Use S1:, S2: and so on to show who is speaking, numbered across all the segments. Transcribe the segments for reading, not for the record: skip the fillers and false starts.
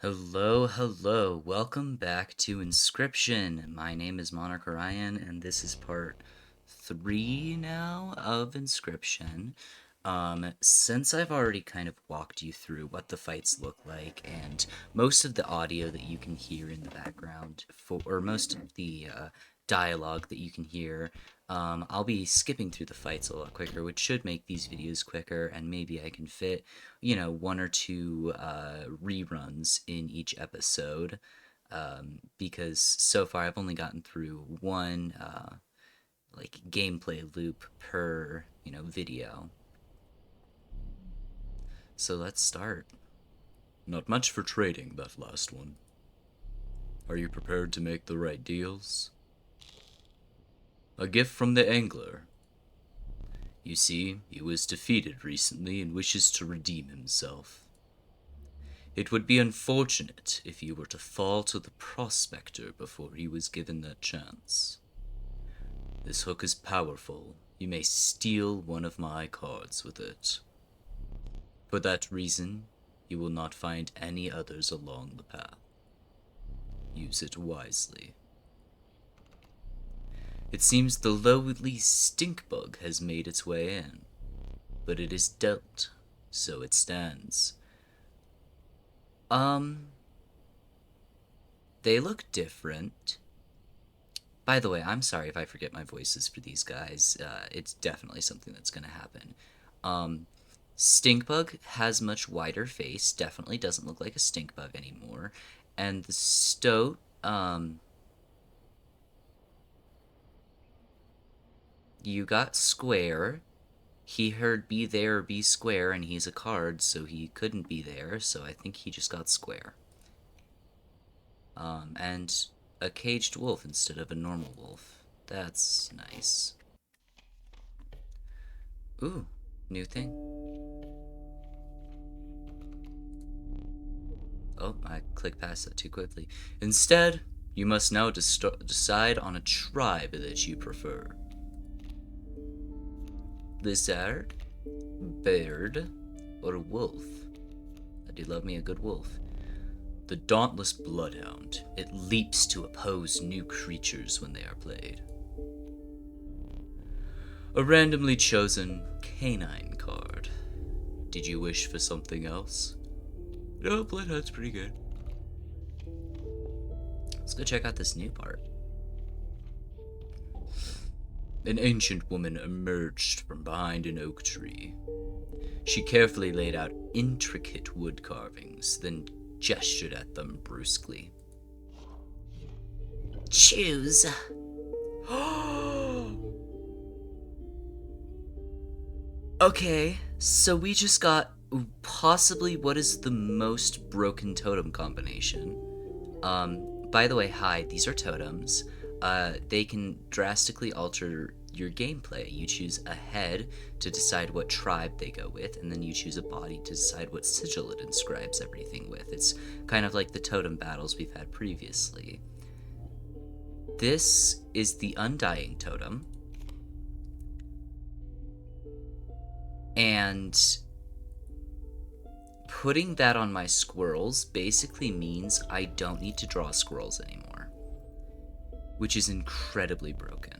S1: Hello, hello. Welcome back to Inscryption. My name is Monarch Orion, and this is part 3 now of Inscryption. Since I've already kind of walked you through what the fights look like, and most of the audio that you can hear in the background, or most of the dialogue that you can hear, I'll be skipping through the fights a lot quicker, which should make these videos quicker, and maybe I can fit one or two reruns in each episode, because so far I've only gotten through one like gameplay loop per video. So let's start. Not much for trading, that last one. Are you prepared to make the right deals? A gift from the angler. You see, he was defeated recently and wishes to redeem himself. It would be unfortunate if he were to fall to the prospector before he was given that chance. This hook is powerful. You may steal one of my cards with it. For that reason, you will not find any others along the path. Use it wisely. It seems the lowly stink bug has made its way in, but it is dealt, so it stands. They look different. By the way, I'm sorry if I forget my voices for these guys. It's definitely something that's gonna happen. Stinkbug has much wider face, definitely doesn't look like a stinkbug anymore. And the stoat, you got square. He heard be there or be square, and he's a card, so he couldn't be there, so I think he just got square. And a caged wolf instead of a normal wolf. That's nice. Ooh, new thing. Oh, I clicked past that too quickly. Instead, you must now decide on a tribe that you prefer. Lizard, bird, or wolf? I do love me a good wolf. The dauntless bloodhound. It leaps to oppose new creatures when they are played. A randomly chosen canine card. Did you wish for something else? No, bloodhound's pretty good. Let's go check out this new part. An ancient woman emerged from behind an oak tree. She carefully laid out intricate wood carvings, then gestured at them brusquely. Choose. Okay, so we just got possibly what is the most broken totem combination. By the way, hi, these are totems. They can drastically alter your gameplay. You choose a head to decide what tribe they go with, and then you choose a body to decide what sigil it inscribes everything with. It's kind of like the totem battles we've had previously. This is the Undying Totem. And putting that on my squirrels basically means I don't need to draw squirrels anymore, which is incredibly broken.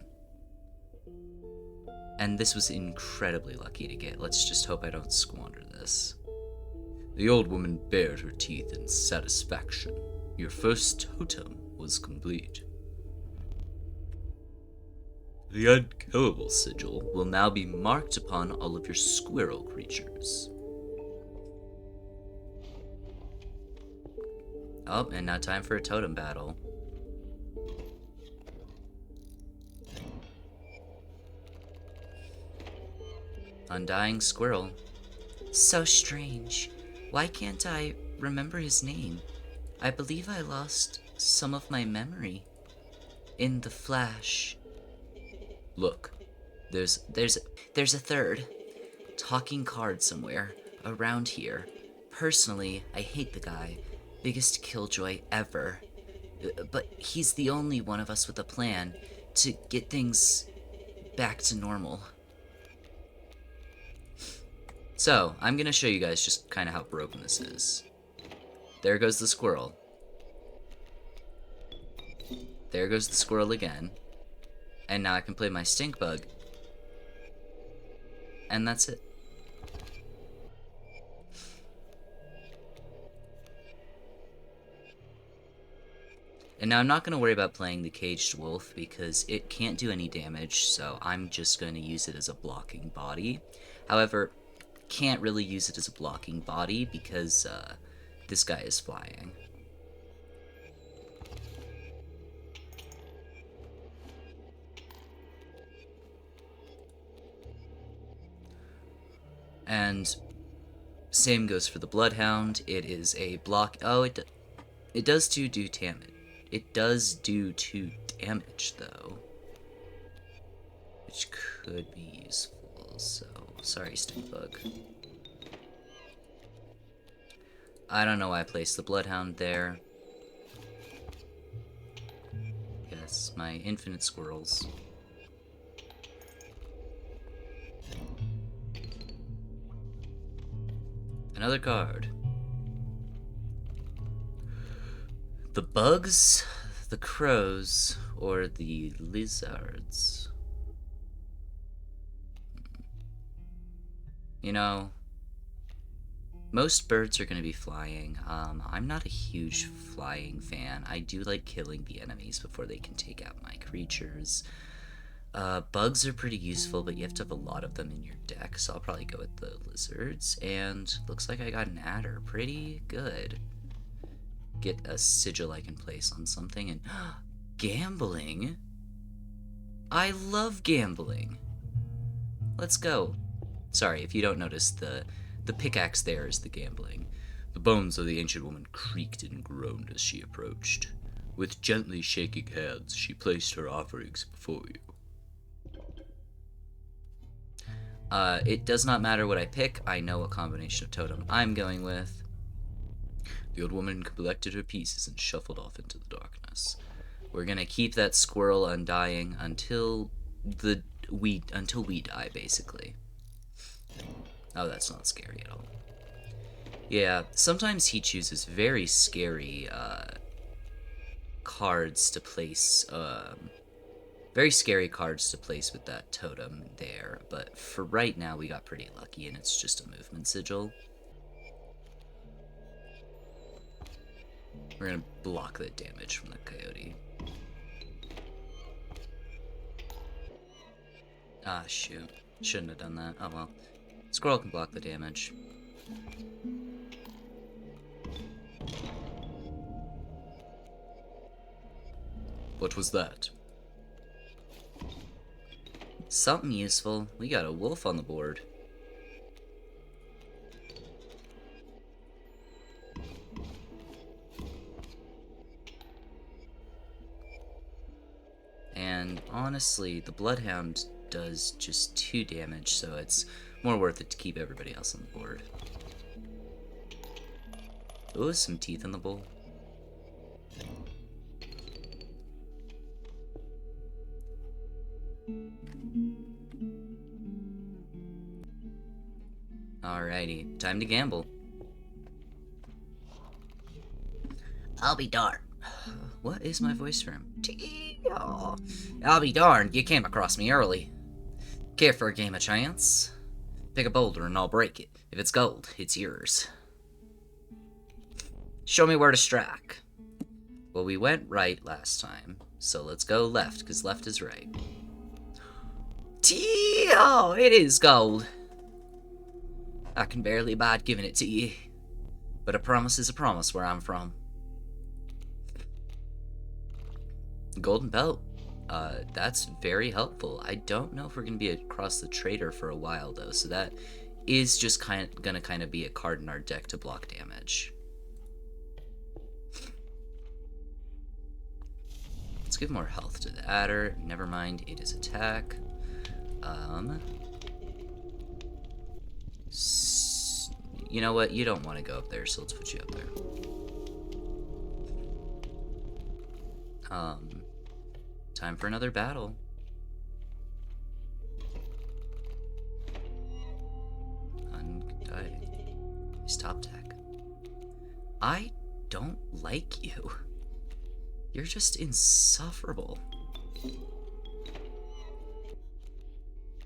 S1: And this was incredibly lucky to get. Let's just hope I don't squander this. The old woman bared her teeth in satisfaction. Your first totem was complete. The unkillable sigil will now be marked upon all of your squirrel creatures. Oh, and now time for a totem battle. Undying Squirrel. So strange. Why can't I remember his name? I believe I lost some of my memory in the flash. Look, there's a third talking card somewhere around here. Personally, I hate the guy. Biggest killjoy ever. But he's the only one of us with a plan to get things back to normal. So, I'm gonna show you guys just kind of how broken this is. There goes the squirrel. There goes the squirrel again. And now I can play my stink bug. And that's it. And now I'm not going to worry about playing the Caged Wolf because it can't do any damage, so I'm just going to use it as a blocking body. However, can't really use it as a blocking body because this guy is flying. And same goes for the Bloodhound. It is a block. Oh, it does do damage. It does do 2 damage, though. Which could be useful, so... Sorry, Stinkbug. I don't know why I placed the Bloodhound there. Yes, my infinite squirrels. Another card. The bugs, the crows, or the lizards? You know, most birds are going to be flying. I'm not a huge flying fan. I do like killing the enemies before they can take out my creatures. Bugs are pretty useful, but you have to have a lot of them in your deck, so I'll probably go with the lizards. And looks like I got an adder. Pretty good. Get a sigil I can place on something, and gambling? I love gambling. Let's go. Sorry, if you don't notice, the pickaxe there is the gambling. The bones of the ancient woman creaked and groaned as she approached. With gently shaking hands, she placed her offerings before you. It does not matter what I pick. I know what combination of totem I'm going with. The old woman collected her pieces and shuffled off into the darkness. We're gonna keep that squirrel undying until we die, basically. Oh, that's not scary at all. Yeah, sometimes he chooses very scary cards to place. Very scary cards to place with that totem there. But for right now, we got pretty lucky, and it's just a movement sigil. We're gonna block the damage from the coyote. Ah, shoot. Shouldn't have done that. Oh well. Squirrel can block the damage. What was that? Something useful. We got a wolf on the board. And honestly, the Bloodhound does just 2 damage, so it's more worth it to keep everybody else on the board. Ooh, some teeth in the bowl. Alrighty, time to gamble. I'll be darned. What is my voice from? I'll be darned, you came across me early. Care for a game of chance? Pick a boulder and I'll break it. If it's gold, it's yours. Show me where to strike. Well, we went right last time, so let's go left, because left is right. Oh, it is gold. I can barely abide giving it to you. But a promise is a promise where I'm from. Golden belt. That's very helpful. I don't know if we're going to be across the trader for a while, though, so that is just going to be a card in our deck to block damage. Let's give more health to the adder. Never mind, it is attack. You know what? You don't want to go up there, so let's put you up there. Time for another battle. Stop tech. I don't like you. You're just insufferable.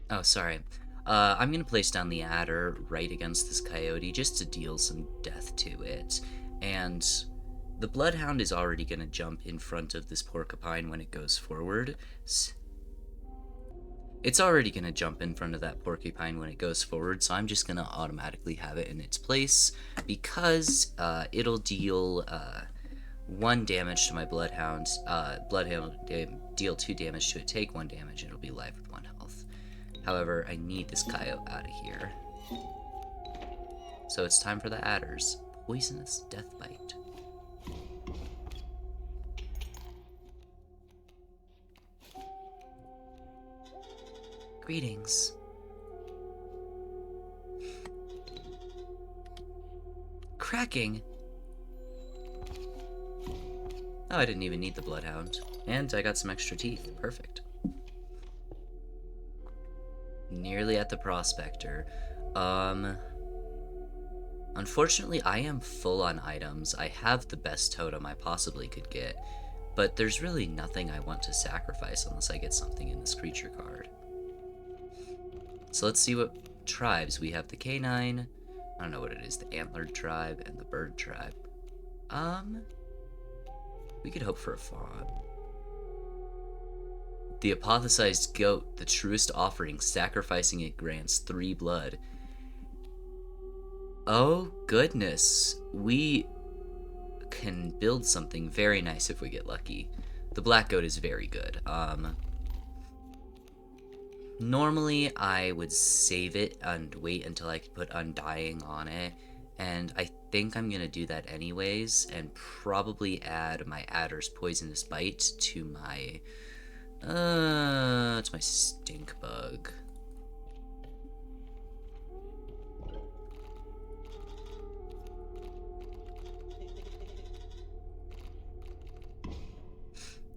S1: Oh, sorry. I'm gonna place down the adder right against this coyote just to deal some death to it. And the bloodhound is already gonna jump in front of this porcupine when it goes forward. It's already gonna jump in front of that porcupine when it goes forward, so I'm just gonna automatically have it in its place because it'll deal 1 damage to my bloodhound. Bloodhound will deal 2 damage to it, take 1 damage, and it'll be live with 1 health. However, I need this coyote out of here. So it's time for the adders. Poisonous death bite. Greetings. Cracking. Oh, I didn't even need the bloodhound. And I got some extra teeth. Perfect. Nearly at the prospector. Unfortunately, I am full on items. I have the best totem I possibly could get, but there's really nothing I want to sacrifice unless I get something in this creature card. So let's see what tribes. We have the canine, I don't know what it is, the antlered tribe, and the bird tribe. We could hope for a fawn. The apothesized goat, the truest offering, sacrificing it grants 3 blood. Oh goodness, we can build something very nice if we get lucky. The black goat is very good. Normally I would save it and wait until I could put Undying on it, and I think I'm gonna do that anyways, and probably add my Adder's Poisonous Bite to my stink bug.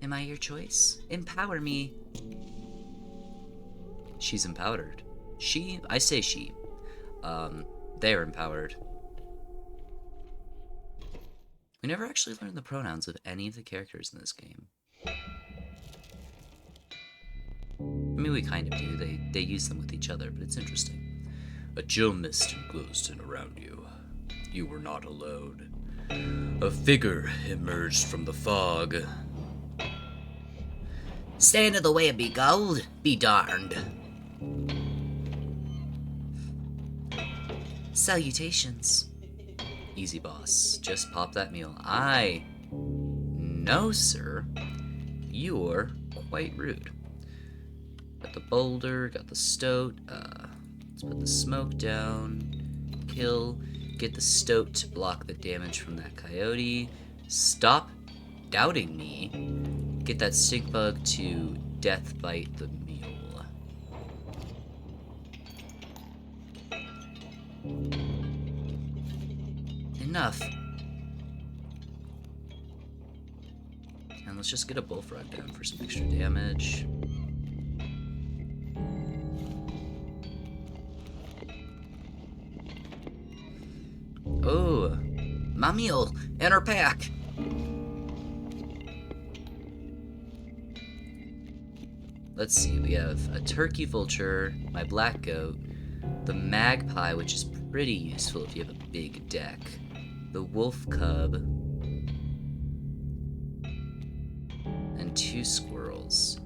S1: Am I your choice? Empower me. She's empowered. She? I say she. They're empowered. We never actually learned the pronouns of any of the characters in this game. I mean, we kind of do. They use them with each other, but it's interesting. A chill mist enclosed in around you. You were not alone. A figure emerged from the fog. Stand in the way of me, gold. Be darned. Salutations. Easy, boss. Just pop that meal. No, sir. You're quite rude. Got the boulder, got the stoat. Let's put the smoke down. Kill. Get the stoat to block the damage from that coyote. Stop doubting me. Get that stink bug to death bite the mule. Enough. And let's just get a bullfrog down for some extra damage. Oh, my mule and her pack. Let's see, we have a turkey vulture, my black goat, the magpie, which is pretty useful if you have a big deck, the wolf cub, and 2 squirrels.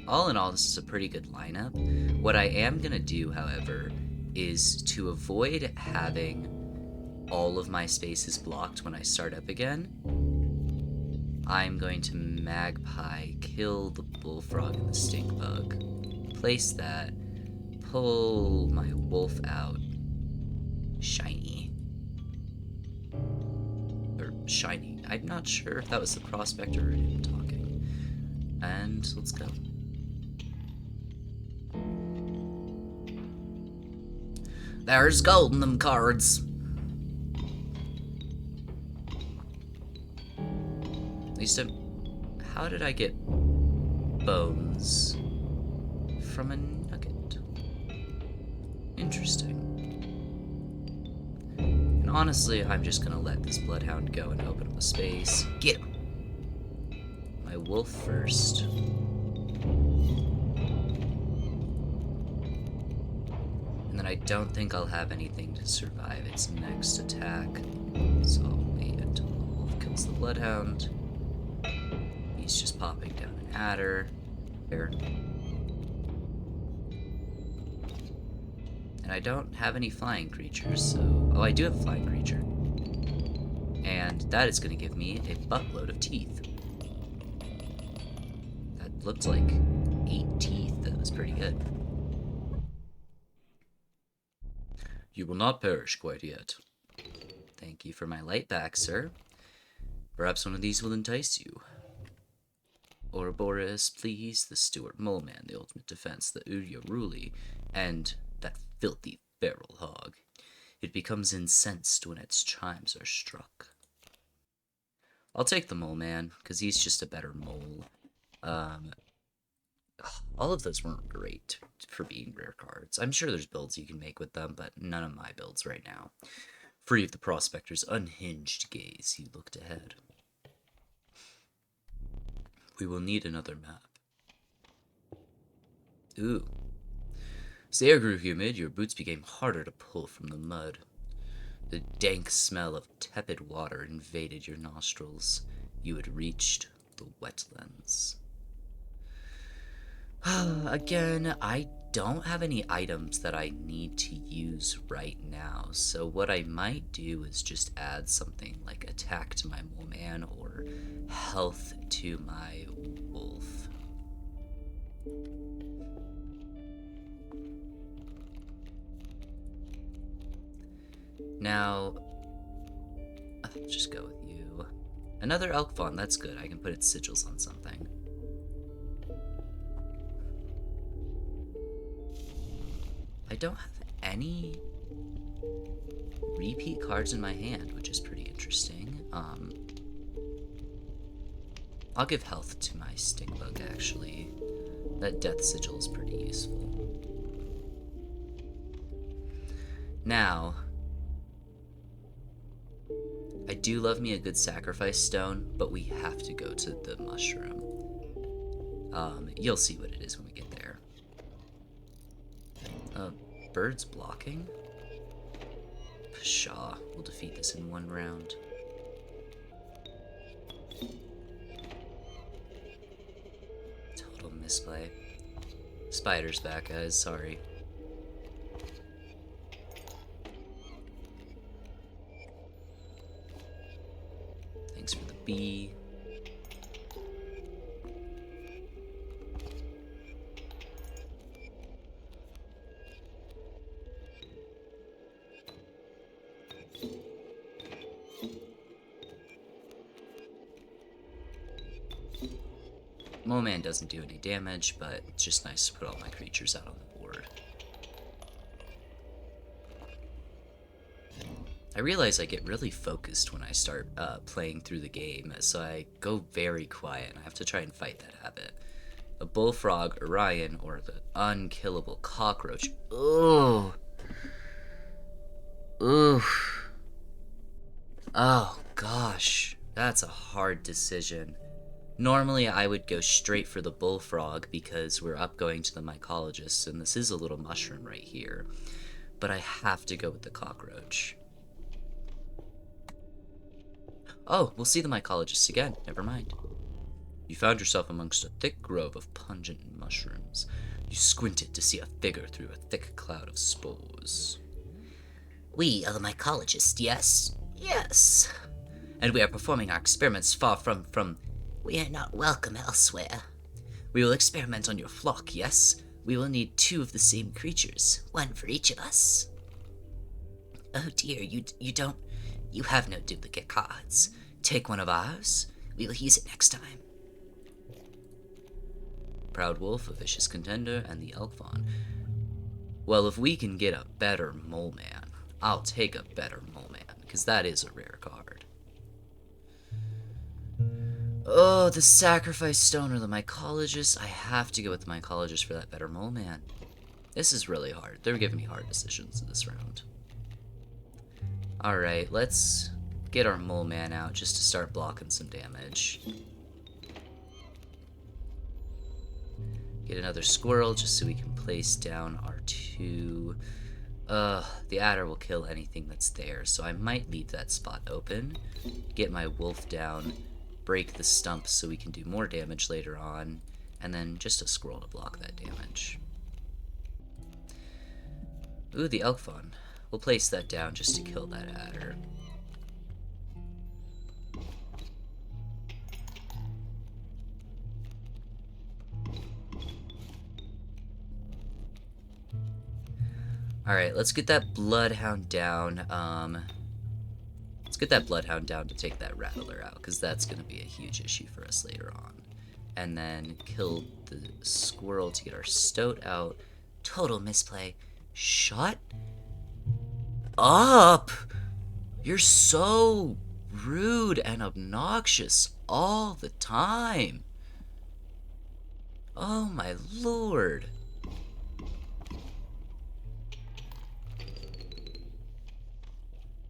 S1: All in all, this is a pretty good lineup. What I am gonna do, however, is to avoid having all of my spaces blocked when I start up again, I'm going to magpie, kill the bullfrog and the stink bug, place that, pull my wolf out, shiny. Or shiny. I'm not sure if that was the prospector or him talking. And let's go. There's gold in them cards. At least how did I get bones from a nugget? Interesting. And honestly, I'm just gonna let this Bloodhound go and open up a space. Get him! My wolf first. And then I don't think I'll have anything to survive its next attack. So I'll wait until the wolf kills the Bloodhound. He's just popping down an adder. There. And I don't have any flying creatures, so... Oh, I do have a flying creature. And that is going to give me a buttload of teeth. That looked like 8 teeth. That was pretty good. You will not perish quite yet. Thank you for my light back, sir. Perhaps one of these will entice you. Oroborus, please, the Stewart Moleman, the ultimate defense, the Uryaruli, and that filthy feral hog. It becomes incensed when its chimes are struck. I'll take the Moleman, because he's just a better mole. All of those weren't great for being rare cards. I'm sure there's builds you can make with them, but none of my builds right now. Free of the prospector's unhinged gaze, he looked ahead. We will need another map. Ooh. As the air grew humid, your boots became harder to pull from the mud. The dank smell of tepid water invaded your nostrils. You had reached the wetlands. Again, I don't have any items that I need to use right now, so what I might do is just add something like attack to my mole man or health to my wolf. Now, I'll just go with you. Another elk fawn, that's good. I can put its sigils on something. I don't have any repeat cards in my hand, which is pretty interesting. I'll give health to my Stingbug, actually. That death sigil is pretty useful. Now, I do love me a good sacrifice stone, but we have to go to the mushroom. You'll see what it is when we get there. Birds blocking? Pshaw, we'll defeat this in one round. Total misplay. Spider's back, guys, sorry. Thanks for the bee. Moleman doesn't do any damage, but it's just nice to put all my creatures out on the board. I realize I get really focused when I start playing through the game, so I go very quiet, and I have to try and fight that habit. A bullfrog, Orion, or the unkillable cockroach. Ugh. Ugh. Oh, gosh. That's a hard decision. Normally, I would go straight for the bullfrog because we're up going to the mycologist, and this is a little mushroom right here. But I have to go with the cockroach. Oh, we'll see the mycologist again. Never mind. You found yourself amongst a thick grove of pungent mushrooms. You squinted to see a figure through a thick cloud of spores. We are the mycologist, yes? Yes. And we are performing our experiments far from... We are not welcome elsewhere. We will experiment on your flock, yes? We will need 2 of the same creatures, 1 for each of us. Oh dear, you have no duplicate cards. Take one of ours. We will use it next time. Proud Wolf, a vicious contender, and the Elk Fawn. Well, if we can get a better Mole Man, I'll take a better Mole Man, because that is a rare card. Oh, the Sacrifice Stone or the Mycologist. I have to go with the Mycologist for that better Mole Man. This is really hard. They're giving me hard decisions in this round. Alright, let's get our mole man out just to start blocking some damage. Get another squirrel just so we can place down our two. The adder will kill anything that's there, so I might leave that spot open. Get my wolf down, break the stump so we can do more damage later on, and then just a squirrel to block that damage. Ooh, the elk fawn. We'll place that down just to kill that adder. Alright, let's get that bloodhound down. Let's get that bloodhound down to take that rattler out, because that's going to be a huge issue for us later on. And then kill the squirrel to get our stoat out. Total misplay. Shut up! You're so rude and obnoxious all the time. Oh my lord.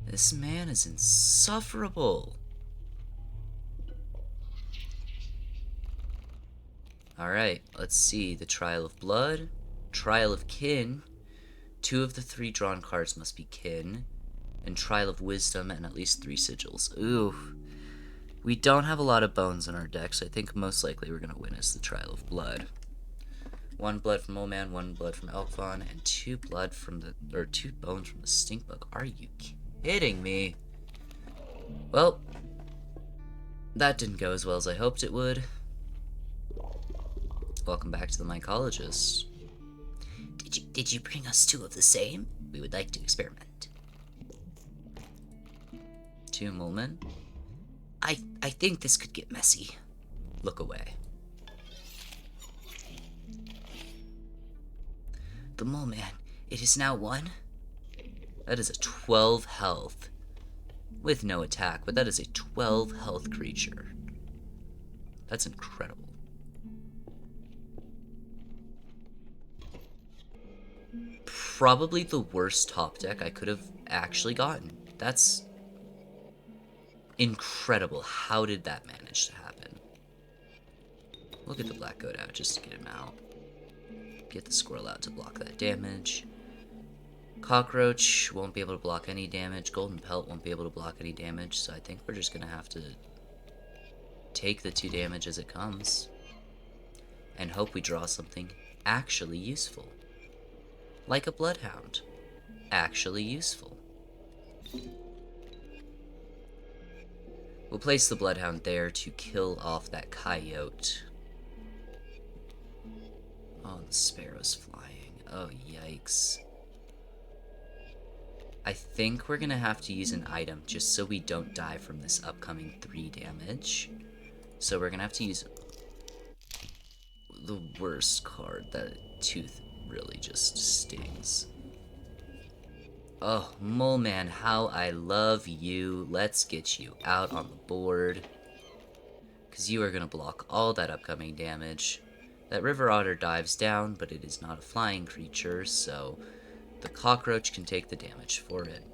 S1: This man is insufferable. Alright, let's see. The Trial of Blood, Trial of Kin. 2 of the 3 drawn cards must be kin. And Trial of Wisdom and at least 3 sigils. Ooh. We don't have a lot of bones in our deck, so I think most likely we're going to win as the Trial of Blood. 1 blood from Mole Man, 1 blood from Elk Fawn, and 2 blood from the, or 2 bones from the Stink Bug. Are you kidding me? Well, that didn't go as well as I hoped it would. Welcome back to the mycologist. Did you bring us 2 of the same? We would like to experiment. 2 mole men. I think this could get messy. Look away. The mole man. It is now 1. That is a 12 health. With no attack, but that is a 12 health creature. That's incredible. Probably the worst top deck I could have actually gotten. That's incredible. How did that manage to happen? We'll get the black goat out just to get him out. Get the squirrel out to block that damage. Cockroach won't be able to block any damage. Golden pelt won't be able to block any damage. So I think we're just going to have to take the 2 damage as it comes. And hope we draw something actually useful. Like a bloodhound. Actually useful. We'll place the bloodhound there to kill off that coyote. Oh, the sparrow's flying. Oh, yikes. I think we're gonna have to use an item just so we don't die from this upcoming 3 damage. So we're gonna have to use the worst card. That tooth really just stings. Oh, Mole Man, how I love you. Let's get you out on the board. Because you are going to block all that upcoming damage. That river otter dives down, but it is not a flying creature, so the cockroach can take the damage for it.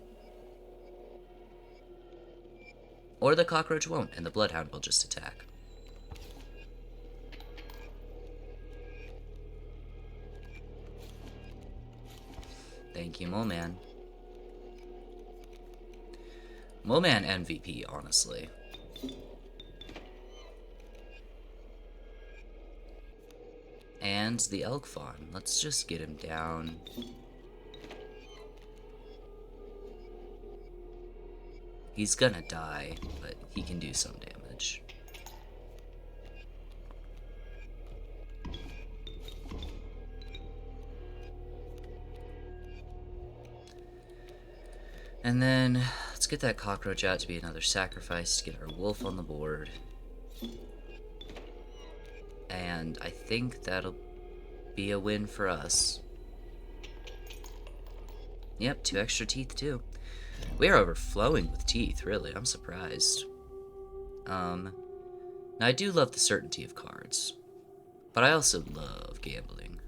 S1: Or the cockroach won't, and the bloodhound will just attack. Thank you, Mole Man. Mole Man MVP, honestly. And the elk fawn. Let's just get him down. He's gonna die, but he can do some damage. And then, let's get that cockroach out to be another sacrifice to get our wolf on the board. And I think that'll be a win for us. Yep, 2 extra teeth too. We are overflowing with teeth, really. I'm surprised. Now I do love the certainty of cards, but I also love gambling.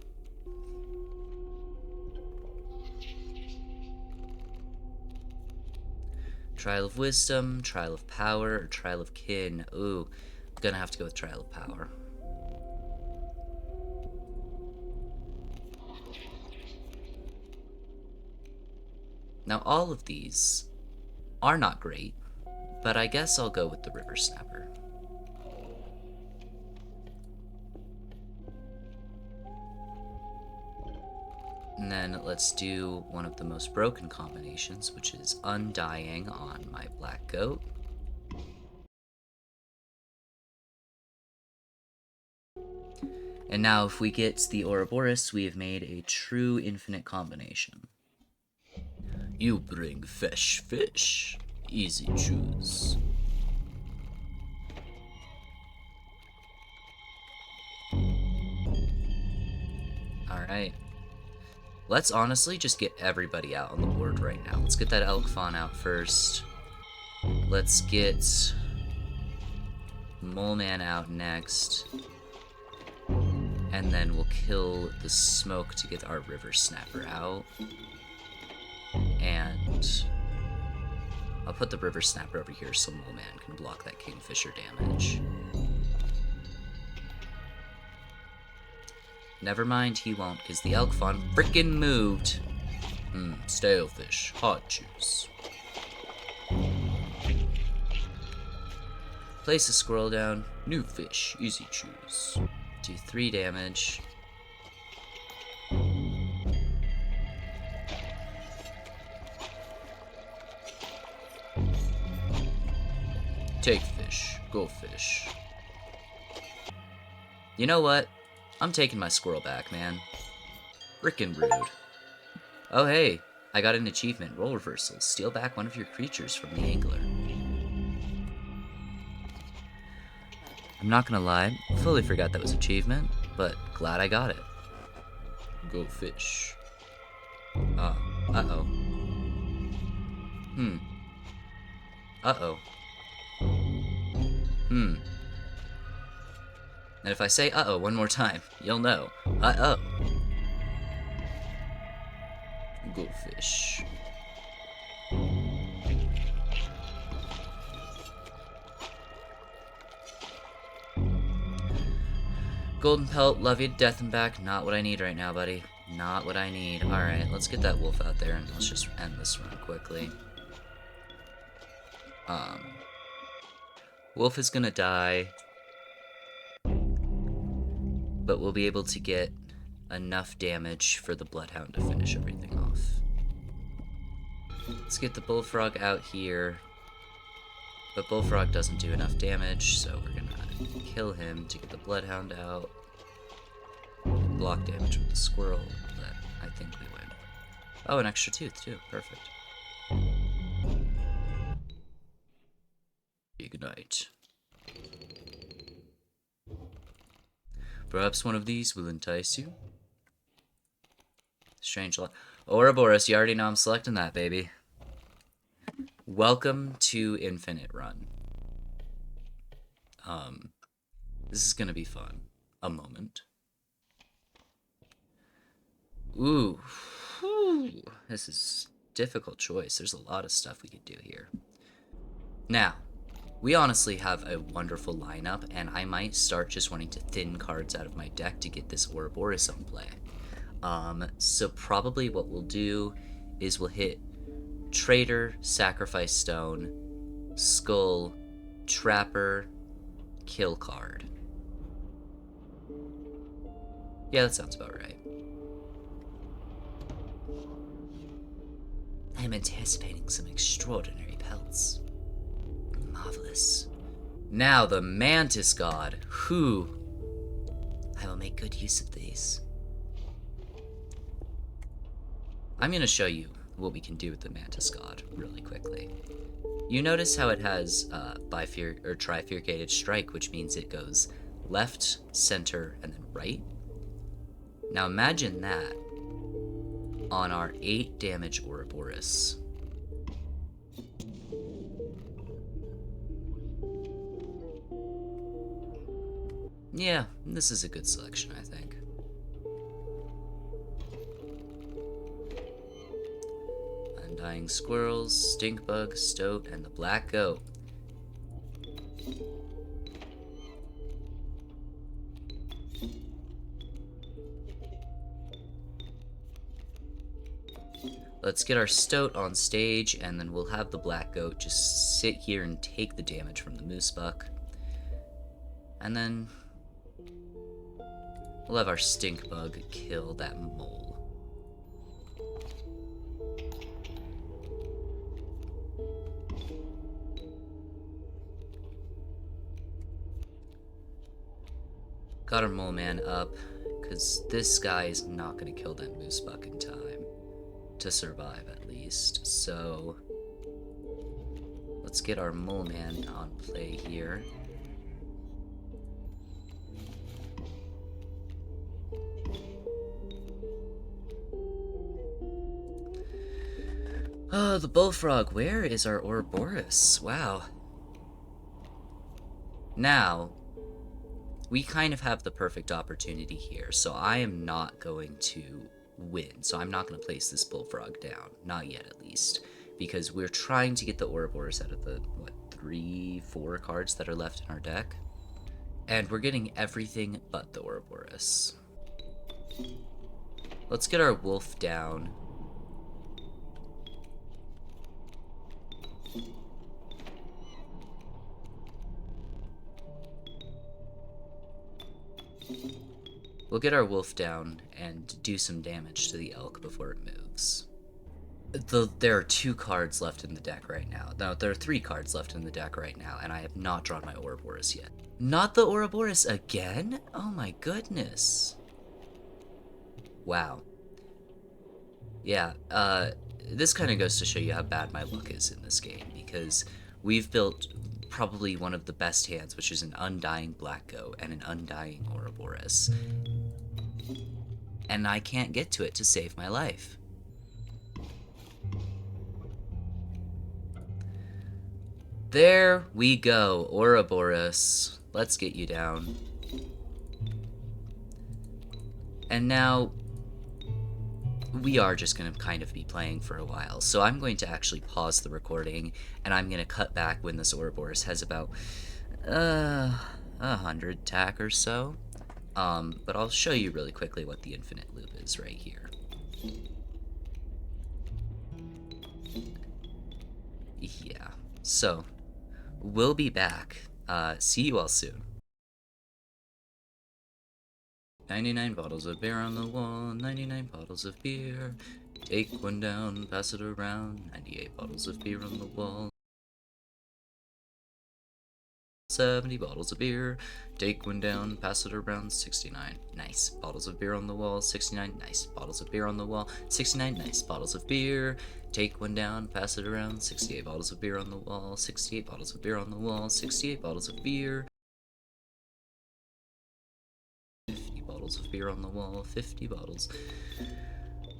S1: Trial of Wisdom, Trial of Power, or Trial of Kin. Ooh, I'm gonna have to go with Trial of Power. Now, all of these are not great, but I guess I'll go with the River Snapper. And then let's do one of the most broken combinations, which is Undying on my Black Goat. And now if we get the Oroborus, we have made a true infinite combination. You bring fresh fish. Easy choose. Alright. Let's honestly just get everybody out on the board right now. Let's get that Elk Fawn out first. Let's get Mole Man out next. And then we'll kill the smoke to get our River Snapper out. And I'll put the River Snapper over here so Mole Man can block that Kingfisher damage. Never mind, he won't, because the Elk Fawn frickin' moved. Stale fish, hot juice. Place a squirrel down, new fish, easy choose. Do 3 damage. Take fish, go fish. You know what? I'm taking my squirrel back, man. Frickin' rude. Oh hey, I got an achievement. Role reversal. Steal back one of your creatures from the angler. I'm not gonna lie, fully forgot that was achievement, but glad I got it. Go fish. Uh-oh. Uh-oh. And if I say uh-oh one more time, you'll know. Uh-oh. Go fish. Golden pelt, love you to death and back. Not what I need right now, buddy. Not what I need. Alright, let's get that wolf out there and let's just end this run quickly. Wolf is gonna die, but we'll be able to get enough damage for the Bloodhound to finish everything off. Let's get the Bullfrog out here, but Bullfrog doesn't do enough damage, so we're gonna kill him to get the Bloodhound out. Block damage with the squirrel, but I think we win. Oh, an extra tooth too, perfect. Ignite. Perhaps one of these will entice you. Strange luck. Oroborus, you already know I'm selecting that, baby. Welcome to Infinite Run. This is gonna be fun. A moment. Ooh. Whew. This is a difficult choice. There's a lot of stuff we could do here. Now, we honestly have a wonderful lineup, and I might start just wanting to thin cards out of my deck to get this Oroborus on play. So probably what we'll do is we'll hit Trader, Sacrifice Stone, Skull, Trapper, Kill card. Yeah, that sounds about right. I'm anticipating some extraordinary pelts. Marvelous. Now the Mantis God. Who? I will make good use of these. I'm going to show you what we can do with the Mantis God really quickly. You notice how it has trifurcated strike, which means it goes left, center, and then right. Now imagine that on our 8 damage Oroborus. Yeah, this is a good selection, I think. Undying Squirrels, Stinkbug, Stoat, and the Black Goat. Let's get our Stoat on stage, and then we'll have the Black Goat just sit here and take the damage from the Moose Buck. And then we'll have our Stinkbug kill that mole. Got our Mole Man up, because this guy is not going to kill that Moose Buck in time. To survive, at least. So let's get our Mole Man on play here. Oh, the Bullfrog. Where is our Oroborus? Wow. Now, we kind of have the perfect opportunity here, so I am not going to win. So I'm not going to place this Bullfrog down. Not yet, at least. Because we're trying to get the Oroborus out of the, what, 3-4 cards that are left in our deck? And we're getting everything but the Oroborus. Let's get our Wolf down. We'll get our Wolf down and do some damage to the Elk before it moves. There are 2 cards left in the deck right now. No, there are 3 cards left in the deck right now, and I have not drawn my Oroborus yet. Not the Oroborus again? Oh my goodness. Wow. Yeah, this kind of goes to show you how bad my luck is in this game, because we've built probably one of the best hands, which is an Undying Black Goat and an Undying Oroborus. And I can't get to it to save my life. There we go, Oroborus. Let's get you down. And now, we are just going to kind of be playing for a while. So I'm going to actually pause the recording, and I'm going to cut back when this Oroborus has about 100 tack or so. But I'll show you really quickly what the infinite loop is right here. Yeah, so we'll be back. See you all soon. 99 bottles of beer on the wall, 99 bottles of beer. Take one down, pass it around, 98 bottles of beer on the wall. 70 bottles of beer. Take one down, pass it around, 69. Nice. Bottles of beer on the wall, 69. Nice. Bottles of beer on the wall, 69. Nice. Bottles of beer. Take one down, pass it around, 68 bottles of beer on the wall, 68 bottles of beer on the wall, 68 bottles of beer. 50 bottles of beer on the wall, 50 bottles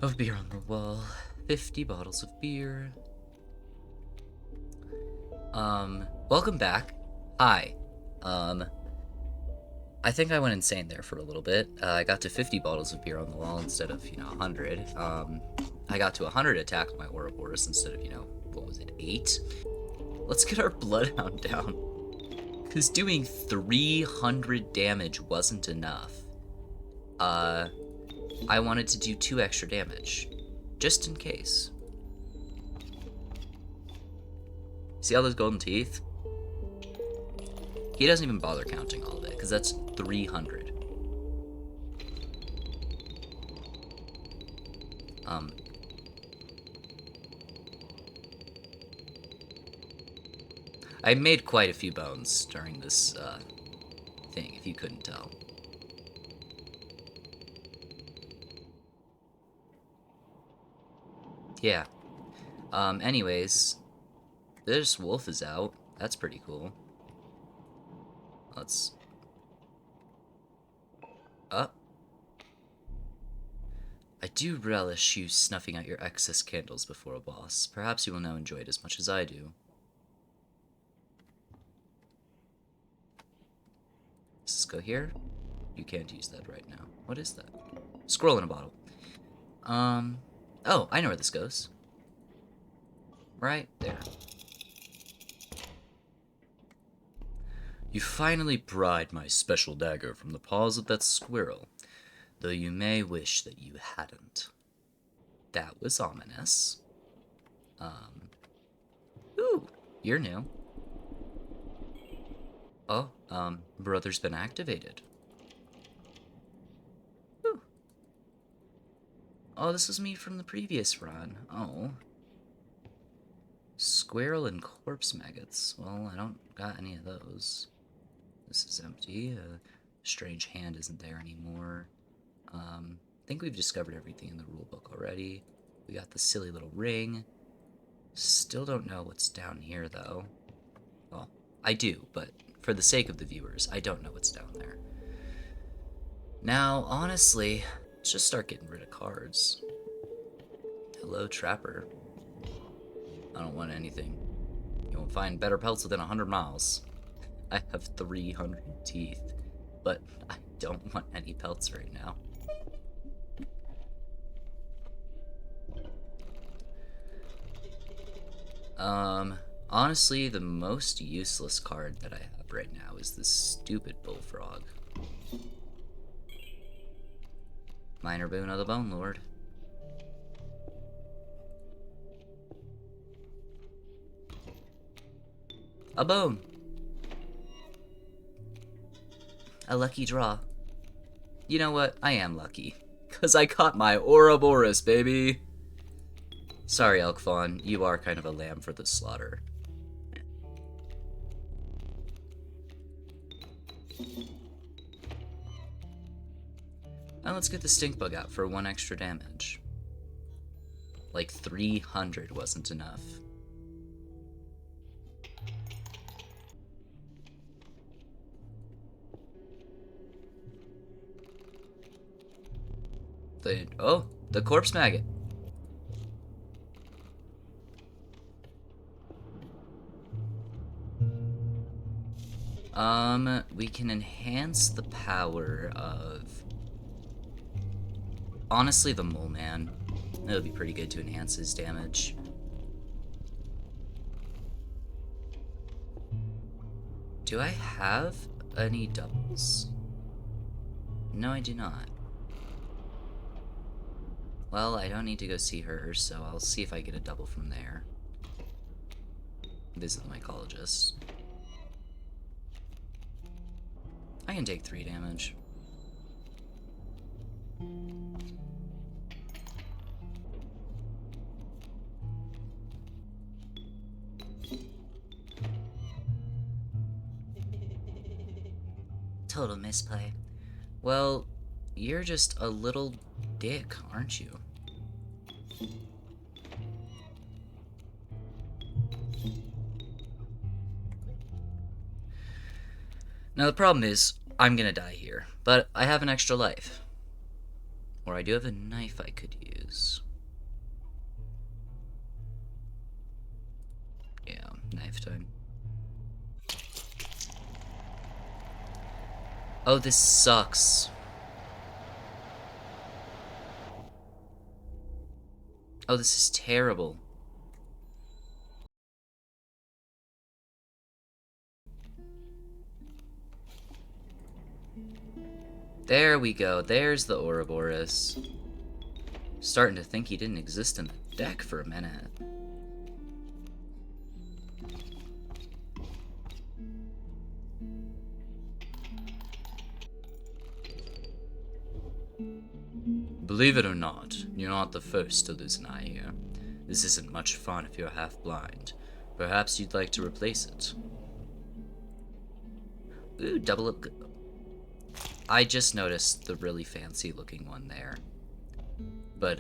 S1: of beer on the wall, 50 bottles of beer. Welcome back. Hi. I think I went insane there for a little bit. I got to 50 bottles of beer on the wall instead of, 100. I got to 100 attack on my Oroborus instead of, what was it, 8? Let's get our Bloodhound down. Because doing 300 damage wasn't enough. I wanted to do 2 extra damage. Just in case. See all those golden teeth? He doesn't even bother counting all of it, because that's 300. I made quite a few bones during this, thing, if you couldn't tell. Yeah. Anyways, this wolf is out. That's pretty cool. Let's... Up. I do relish you snuffing out your excess candles before a boss. Perhaps you will now enjoy it as much as I do. Does this go here? You can't use that right now. What is that? Scroll in a bottle. Oh, I know where this goes. Right there. You finally pried my special dagger from the paws of that squirrel, though you may wish that you hadn't. That was ominous. Ooh, you're new. Oh, brother's been activated. Ooh. Oh, this is me from the previous run. Oh. Squirrel and corpse maggots. Well, I don't got any of those. This is empty. Strange hand isn't there anymore. I think we've discovered everything in the rulebook already. We got the silly little ring. Still don't know what's down here, though. Well, I do, but for the sake of the viewers, I don't know what's down there. Now, honestly, let's just start getting rid of cards. Hello, Trapper. I don't want anything. You won't find better pelts within 100 miles. I have 300 teeth, but I don't want any pelts right now. Honestly, the most useless card that I have right now is this stupid bullfrog. Minor boon of the Bone Lord. A bone. A lucky draw. You know what? I am lucky. Because I caught my Oroborus, baby! Sorry, Elk Fawn. You are kind of a lamb for the slaughter. Now let's get the stink bug out for 1 extra damage. Like 300 wasn't enough. The corpse maggot. We can enhance the power of... Honestly, the Mole Man. That would be pretty good to enhance his damage. Do I have any doubles? No, I do not. Well, I don't need to go see her, so I'll see if I get a double from there. Visit the mycologist. I can take 3 damage. Total misplay. Well, you're just a little dick, aren't you? Now the problem is, I'm gonna die here, but I have an extra life. Or I do have a knife I could use. Yeah, knife time. Oh, this sucks. Oh, this is terrible. There we go. There's the Oroborus. Starting to think he didn't exist in the deck for a minute. Believe it or not, you're not the first to lose an eye here. This isn't much fun if you're half blind. Perhaps you'd like to replace it. Ooh, double up. I just noticed the really fancy looking one there. But,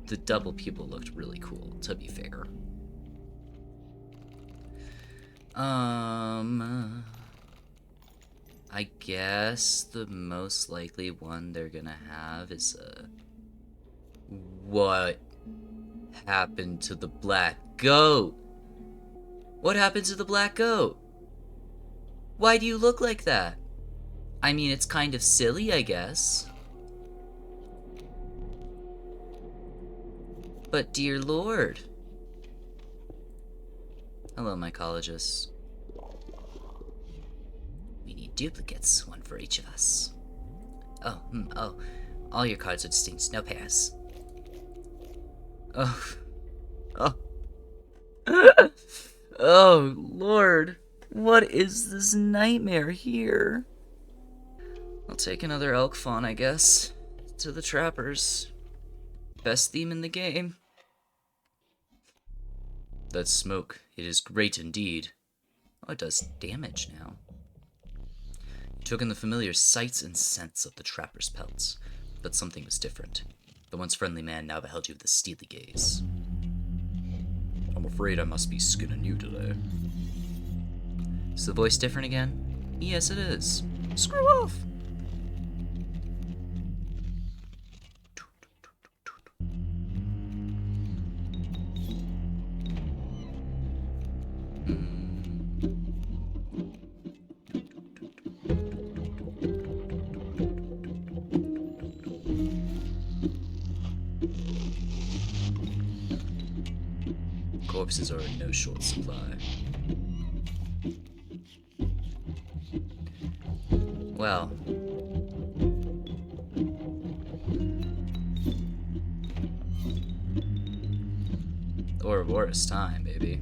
S1: the double pupil looked really cool, to be fair. I guess the most likely one they're gonna have is, what happened to the black goat? What happened to the black goat? Why do you look like that? I mean, it's kind of silly, I guess. But dear Lord. Hello, mycologists. We need duplicates, one for each of us. Oh. All your cards are distinct, no pairs. Oh. Oh. Oh, Lord. What is this nightmare here? I'll take another elk fawn, I guess. To the trappers. Best theme in the game. That smoke, it is great indeed. Oh, it does damage now. You took in the familiar sights and scents of the trapper's pelts, but something was different. The once friendly man now beheld you with a steely gaze. I'm afraid I must be skinning you today. Is the voice different again? Yes, it is. Screw off! Corpses are in no short supply. Well. Oroborus time, baby.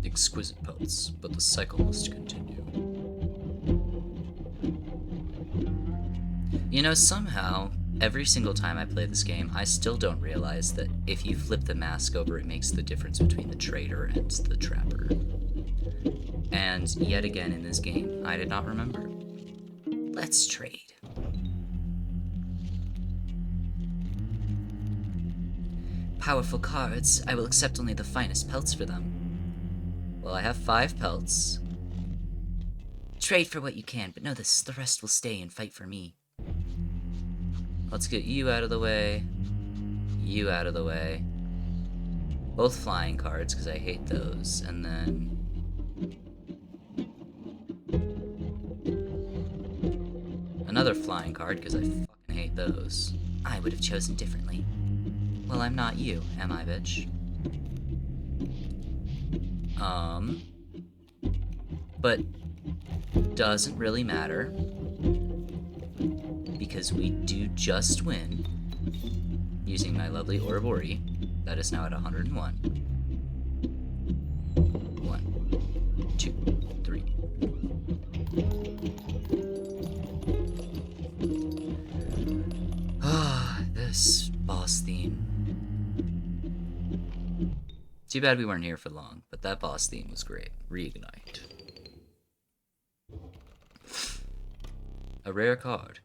S1: Exquisite pelts, but the cycle must continue. You know, somehow, every single time I play this game, I still don't realize that if you flip the mask over, it makes the difference between the trader and the trapper. And yet again in this game, I did not remember. Let's trade. Powerful cards, I will accept only the finest pelts for them. Well, I have 5 pelts. Trade for what you can, but know this, the rest will stay and fight for me. Let's get you out of the way. You out of the way. Both flying cards, because I hate those. And then... another flying card, because I fucking hate those. I would have chosen differently. Well, I'm not you, am I, bitch? But doesn't really matter, because we do just win using my lovely Oroborus. That is now at 101. 1, 2, 3. Ah, this boss theme. Too bad we weren't here for long, but that boss theme was great. Reignite. A rare card.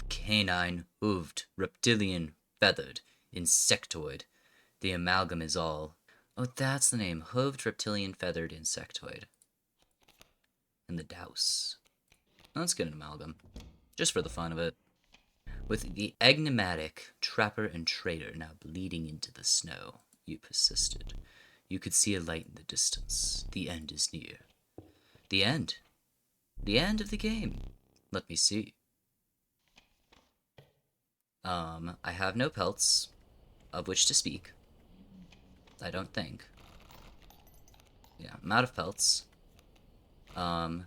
S1: Canine, hooved, reptilian, feathered, insectoid. The amalgam is all. Oh, that's the name. Hooved, reptilian, feathered, insectoid. And the douse. Let's get an amalgam. Just for the fun of it. With the enigmatic trapper and trader now bleeding into the snow, you persisted. You could see a light in the distance. The end is near. The end? The end of the game. Let me see. I have no pelts of which to speak. I don't think. Yeah, I'm out of pelts. Could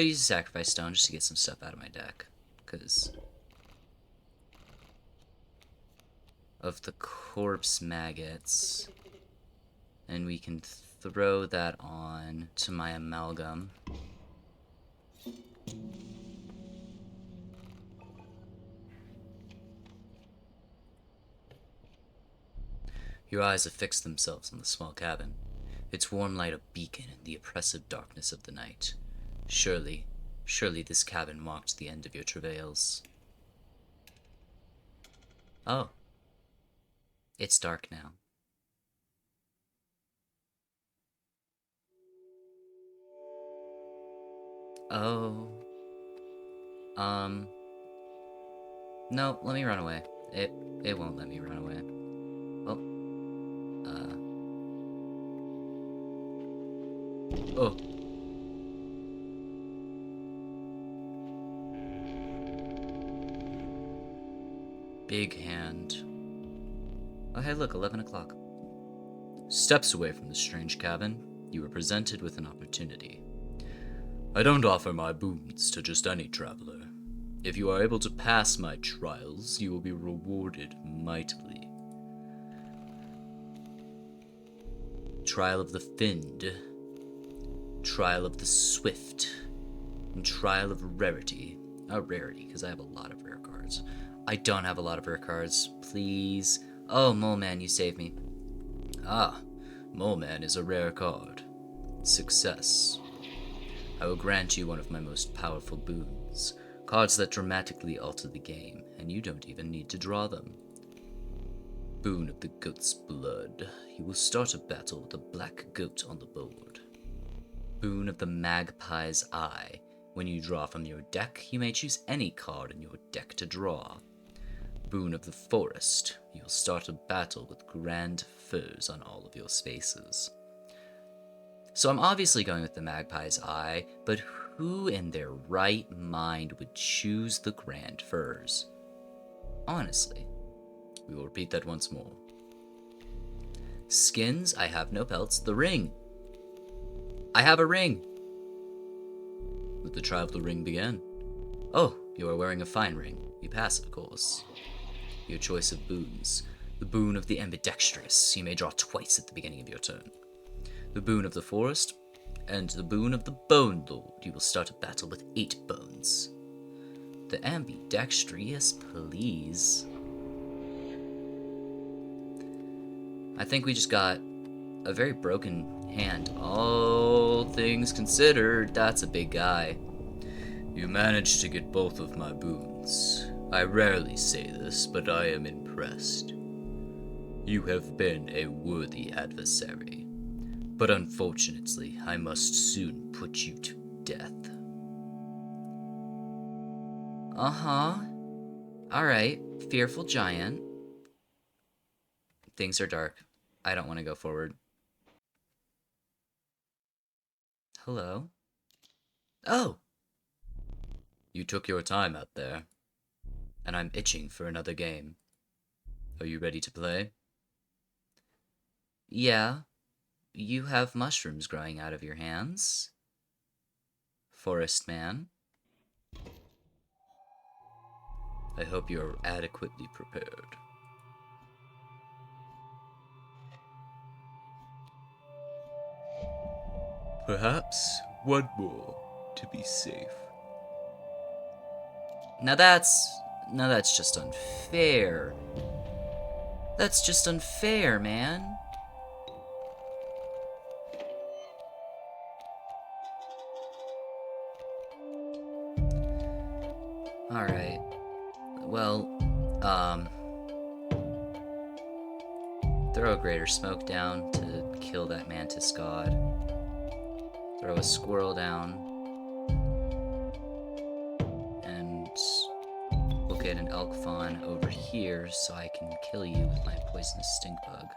S1: use a sacrifice stone just to get some stuff out of my deck. Because of the corpse maggots. And we can throw that on to my amalgam. Your eyes have fixed themselves on the small cabin. its warm light a beacon in the oppressive darkness of the night. Surely, surely this cabin marked the end of your travails. Oh. It's dark now. Oh. No, let me run away. It won't let me run away. Well, oh. Big hand. Oh, hey, look, 11 o'clock. Steps away from the strange cabin, you were presented with an opportunity. I don't offer my boons to just any traveler. If you are able to pass my trials, you will be rewarded mightily. Trial of the Find, Trial of the Swift, and Trial of Rarity. Rarity, because I have a lot of rare cards. I don't have a lot of rare cards. Please. Oh, Mole Man, you saved me. Ah, Mole Man is a rare card. Success. I will grant you one of my most powerful boons. Cards that dramatically alter the game, and you don't even need to draw them. Boon of the Goat's Blood. You will start a battle with a black goat on the board. Boon of the Magpie's Eye. When you draw from your deck, you may choose any card in your deck to draw. Boon of the Forest. You will start a battle with grand firs on all of your spaces. So I'm obviously going with the Magpie's Eye, but who in their right mind would choose the grand firs? Honestly. We will repeat that once more. Skins, I have no pelts. The ring. I have a ring. Let the trial of the ring begin. Oh, you are wearing a fine ring. You pass, of course. Your choice of boons. The boon of the ambidextrous. You may draw twice at the beginning of your turn. The boon of the forest, and the boon of the Bone Lord. You will start a battle with 8 bones. The ambidextrous, please. I think we just got a very broken hand. All things considered, that's a big guy. You managed to get both of my boons. I rarely say this, but I am impressed. You have been a worthy adversary. But unfortunately, I must soon put you to death. Uh-huh. Alright, fearful giant. Things are dark. I don't want to go forward. Hello? Oh! You took your time out there. And I'm itching for another game. Are you ready to play? Yeah. You have mushrooms growing out of your hands. Forest man. I hope you are adequately prepared. Perhaps one more to be safe. Now that's just unfair. That's just unfair, man. Alright. Well, throw a greater smoke down to kill that mantis god. Throw a squirrel down. And we'll get an elk fawn over here so I can kill you with my poisonous stink bug.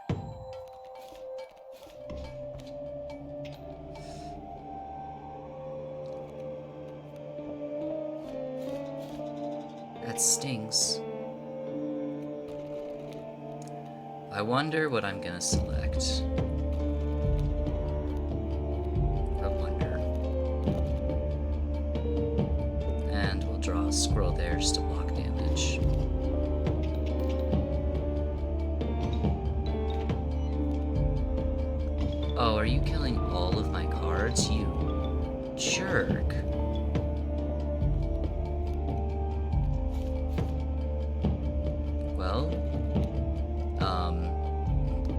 S1: That stings. I wonder what I'm gonna select. I wonder. And we'll draw a squirrel there just to block damage. Oh, are you killing all of my cards, you jerk? Well,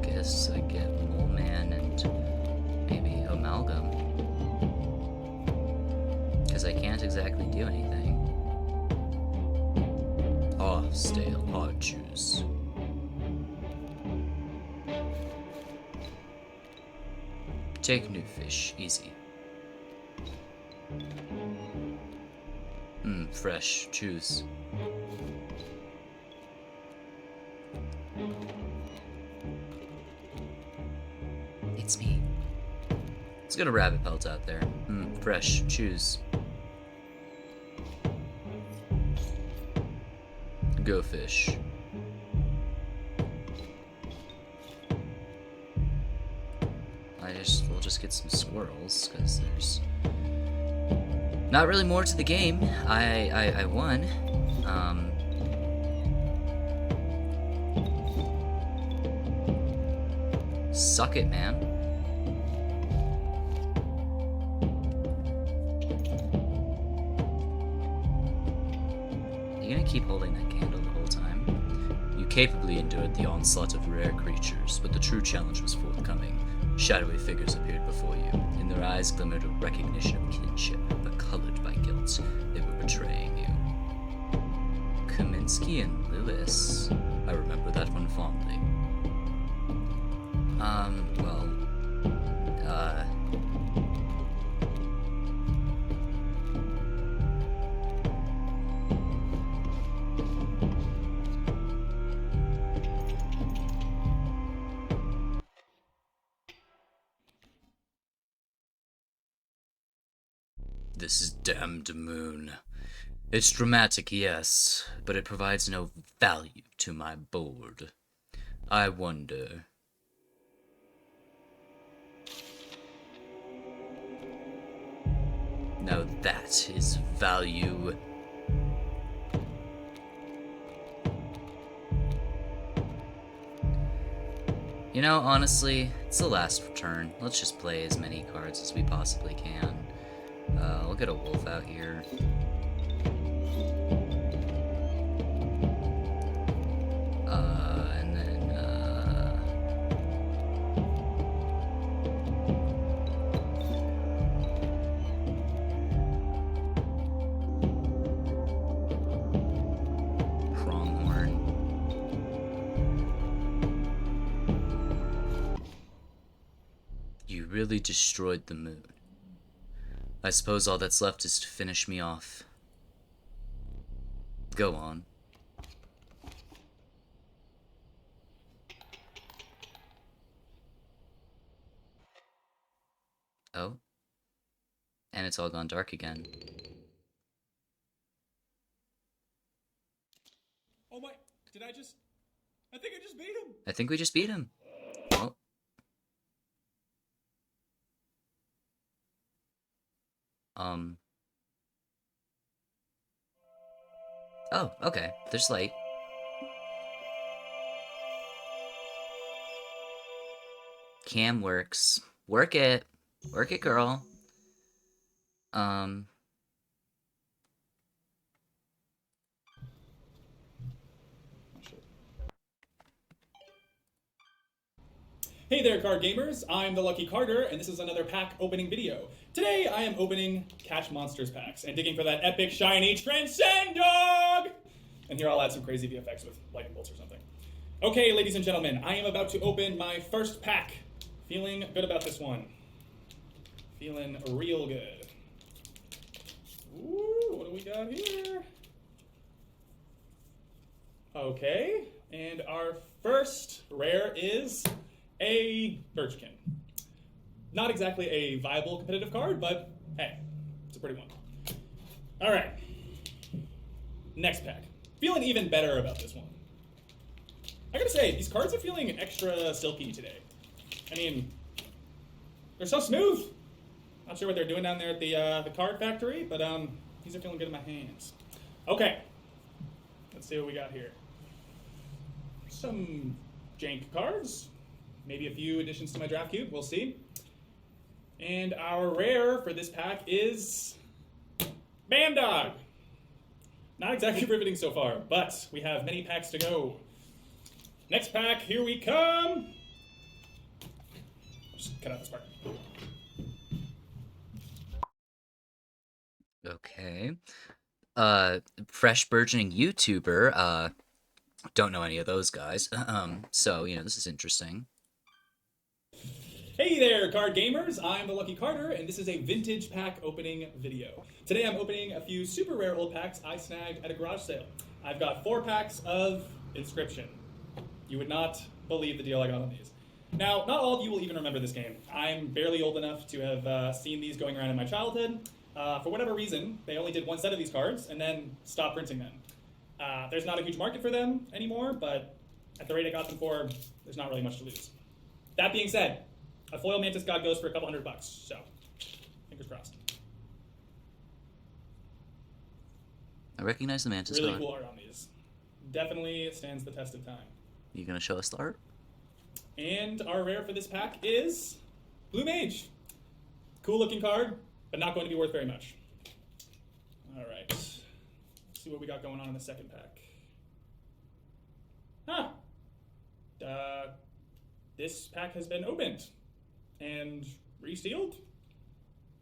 S1: guess I get Mole Man and do anything. Oh, stale hard juice. Take new fish, easy. Fresh, choose. It's me. Let's get a rabbit pelt out there. Fresh, choose. Go fish. We'll just get some squirrels, because there's not really more to the game. I won. Suck it, man. You gonna keep holding that candle the whole time? You capably endured the onslaught of rare creatures, but the true challenge was forthcoming. Shadowy figures appeared before you. In their eyes glimmered a recognition of kinship, but colored by guilt. They were betraying you. Kaminsky and Lewis. I remember that one fondly. This is damned moon. It's dramatic, yes, but it provides no value to my board. I wonder. Now that is value. You know, honestly, it's the last turn. Let's just play as many cards as we possibly can. We'll get a wolf out here. And then, pronghorn. You really destroyed the moon. I suppose all that's left is to finish me off. Go on. Oh. And it's all gone dark again.
S2: Oh my, did I think I just beat him.
S1: I think we just beat him. Oh. Oh, okay. There's light. Cam works. Work it. Work it, girl.
S2: Hey there, card gamers. I'm the Lucky Carter, and this is another pack opening video. Today, I am opening Catch Monsters packs and digging for that epic, shiny Transcend Dog! And here I'll add some crazy VFX with lightning bolts or something. Okay, ladies and gentlemen, I am about to open my first pack. Feeling good about this one. Feeling real good. Ooh, what do we got here? Okay, and our first rare is a Birchkin. Not exactly a viable competitive card, but hey, it's a pretty one. All right, next pack. Feeling even better about this one. I gotta say, these cards are feeling extra silky today. I mean, they're so smooth. Not sure what they're doing down there at the card factory, but these are feeling good in my hands. Okay, let's see what we got here. Some jank cards. Maybe a few additions to my draft cube, we'll see. And our rare for this pack is Bandog. Not exactly riveting so far, but we have many packs to go. Next pack, here we come. Just cut out this part.
S1: Okay. Fresh burgeoning YouTuber. Don't know any of those guys. So, this is interesting.
S2: Hey there, card gamers! I'm the Lucky Carter, and this is a vintage pack opening video. Today I'm opening a few super rare old packs I snagged at a garage sale. I've got 4 packs of Inscryption. You would not believe the deal I got on these. Now, not all of you will even remember this game. I'm barely old enough to have seen these going around in my childhood. For whatever reason, they only did one set of these cards and then stopped printing them. There's not a huge market for them anymore, but at the rate I got them for, there's not really much to lose. That being said, a foil Mantis God goes for a couple $100, so fingers crossed.
S1: I recognize the Mantis
S2: Really
S1: God.
S2: cool art on these. Definitely stands the test of time.
S1: You gonna show us the art?
S2: And our rare for this pack is Blue Mage. Cool looking card, but not going to be worth very much. All right. Let's see what we got going on in the second pack. This pack has been opened and resealed.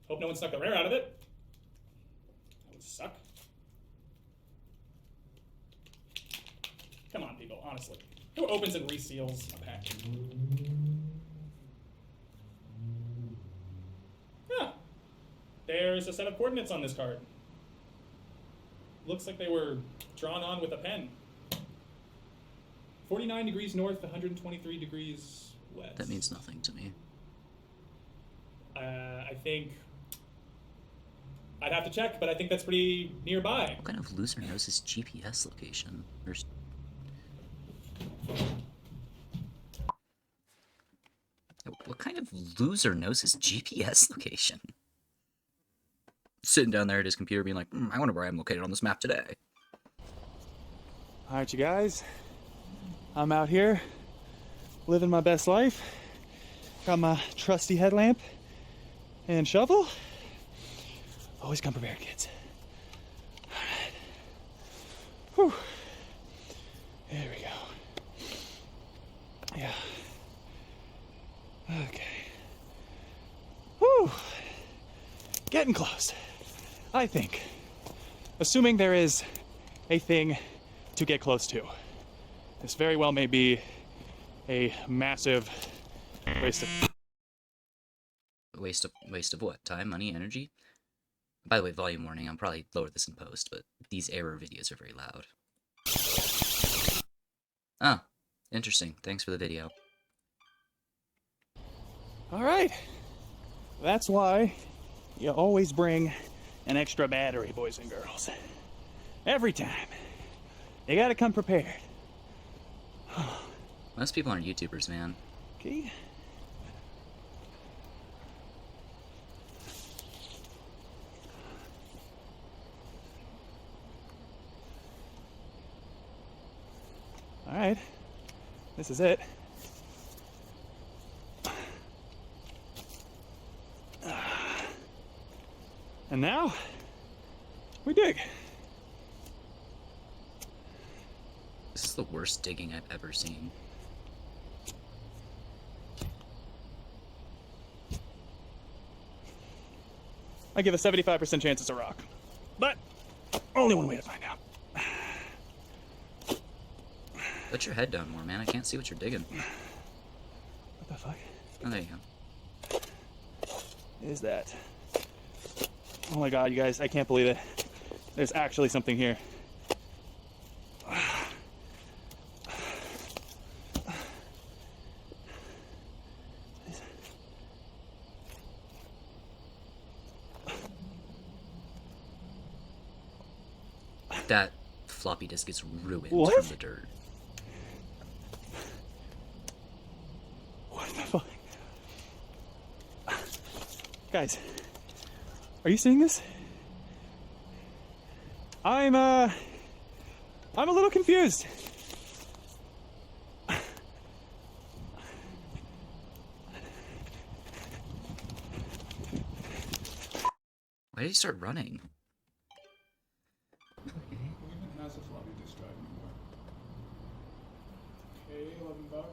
S2: Hope no one snuck the rare out of it. That would suck. Come on, people, honestly. Who opens and reseals a pack? There's a set of coordinates on this card. Looks like they were drawn on with a pen. 49 degrees north, 123 degrees west.
S1: That means nothing to me.
S2: I think I'd have to check, but I think that's pretty nearby.
S1: What kind of loser knows his GPS location? What kind of loser knows his GPS location? Sitting down there at his computer being like, I wonder where I'm located on this map today.
S3: Alright, you guys. I'm out here living my best life. Got my trusty headlamp and shovel. Always come prepared, kids. Alright. Whew. There we go. Yeah. Okay. Whew. Getting close. I think. Assuming there is a thing to get close to. This very well may be a massive waste of...
S1: Waste of what? Time, money, energy? By the way, volume warning, I'll probably lower this in post, but these error videos are very loud. Ah, interesting. Thanks for the video.
S3: Alright. That's why you always bring an extra battery, boys and girls. Every time. You gotta come prepared.
S1: Most people aren't YouTubers, man.
S3: Okay. Alright. This is it. And now, we dig.
S1: This is the worst digging I've ever seen.
S3: I give a 75% chance it's a rock. But, only one way to find out.
S1: Put your head down more, man. I can't see what you're digging.
S3: What the fuck
S1: Oh, there you go.
S3: is that? Oh my god, you guys, I can't believe it. There's actually something here.
S1: That floppy disk is ruined
S3: What?
S1: from the dirt.
S3: What the fuck? Guys, are you seeing this? I'm a little confused.
S1: Why did he start running?
S2: Has a floppy disk drive anymore. Okay, $11.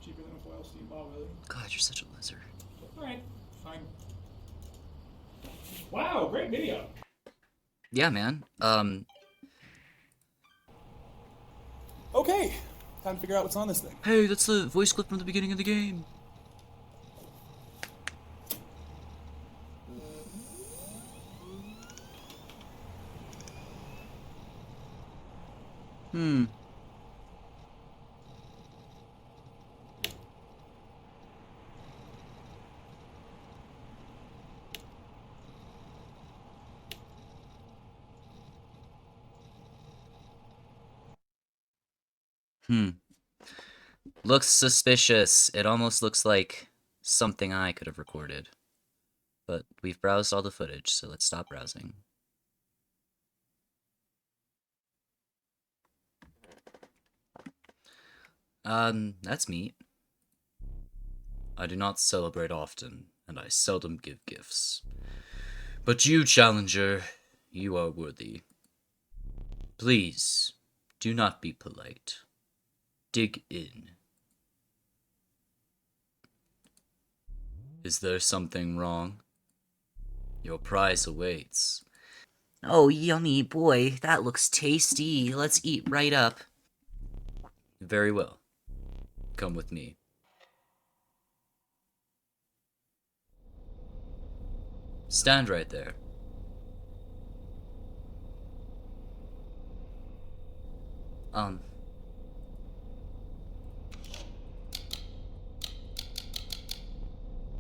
S2: Cheaper than a foil steam ball, really.
S1: God, you're such a loser.
S2: Alright, fine. Wow, great video.
S1: Yeah, man.
S3: Okay, time to figure out what's on this thing.
S1: Hey, that's the voice clip from the beginning of the game. Hmm. Hmm. Looks suspicious. It almost looks like something I could have recorded. But we've browsed all the footage, so let's stop browsing. That's neat. I do not celebrate often, and I seldom give gifts. But you, Challenger, you are worthy. Please, do not be polite. Dig in. Is there something wrong? Your prize awaits. Oh, yummy, boy, that looks tasty. Let's eat right up. Very well. Come with me. Stand right there. Um.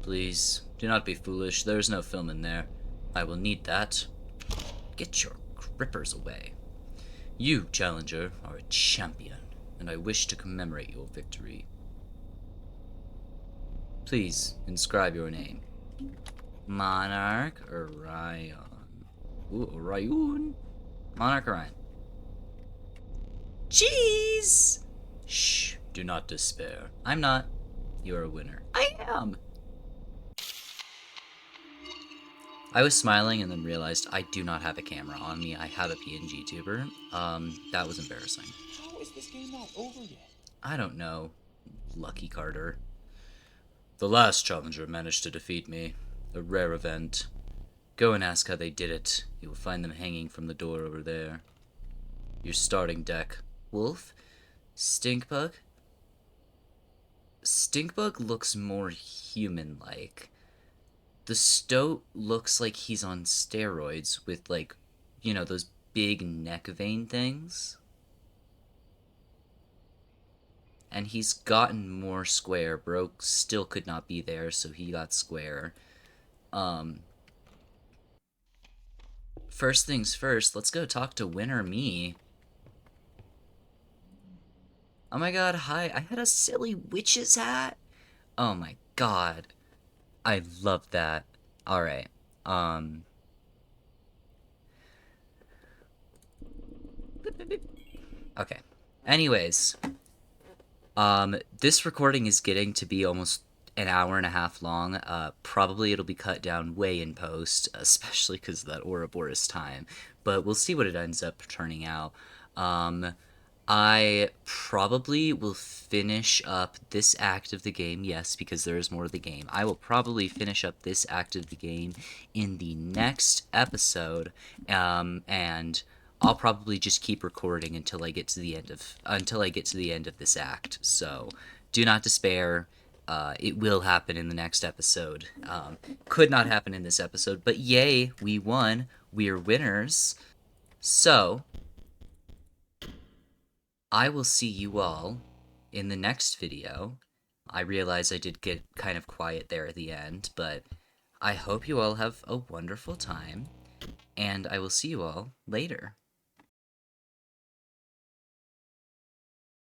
S1: Please, do not be foolish. There is no film in there. I will need that. Get your grippers away. You, Challenger, are a champion, and I wish to commemorate your victory. Please, inscribe your name. Monarch Orion. Ooh, Orion? Monarch Orion. Jeez! Shh, do not despair. I'm not. You're a winner. I am! I was smiling and then realized I do not have a camera on me. I have a PNG tuber. That was embarrassing.
S3: How is this game not over yet?
S1: I don't know. Lucky Carter. The last challenger managed to defeat me. A rare event. Go and ask how they did it. You will find them hanging from the door over there. Your starting deck. Wolf? Stinkbug? Stinkbug looks more human-like. The Stoat looks like he's on steroids with, like, you know, those big neck vein things. And he's gotten more square. Broke still could not be there, so he got square. First things first, let's go talk to Winner Me. Oh my god, hi. I had a silly witch's hat. Oh my god. I love that. Alright. Okay. Anyways, this recording is getting to be almost an hour and a half long. Probably it'll be cut down way in post, especially because of that Oroborus time. But we'll see what it ends up turning out. I probably will finish up this act of the game, yes, because there is more of the game. I will probably finish up this act of the game in the next episode, and I'll probably just keep recording until I get to the end of this act. So, do not despair. It will happen in the next episode. Could not happen in this episode, but yay, we won. We're winners. So, I will see you all in the next video. I realize I did get kind of quiet there at the end, but I hope you all have a wonderful time, and I will see you all later.